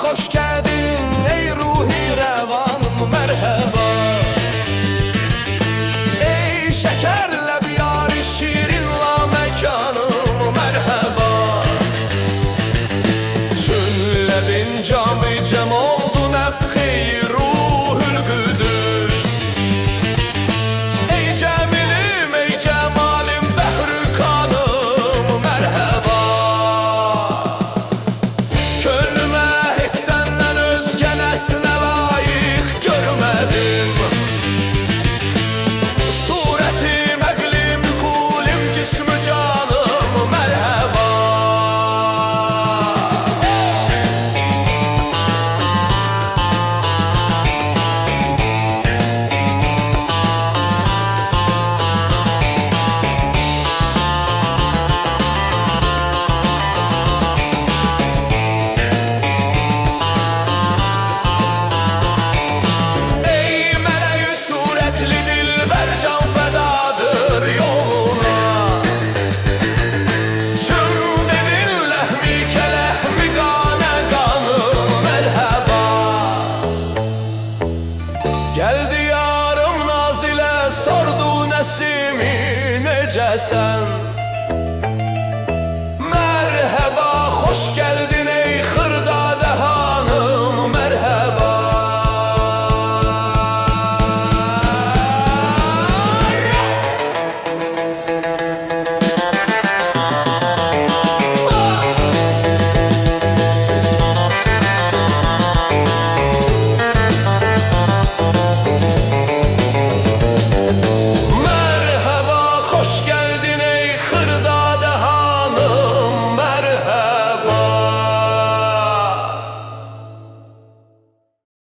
Hoş geldin ey ruhi revanım, merhaba. Ey şekerle biyar şirinla mekanım, merhaba. Cümle bin cami cem oldu nefhi ruhul güdüs. Ey cemilim ey cemalim behrü kanım, merhaba. Nesne layık görmedim. Suretim, eklim, kulim, cismi canım, merhaba. Gel diyarım nazile sordu nesimi necesen. Merhaba hoş geldin.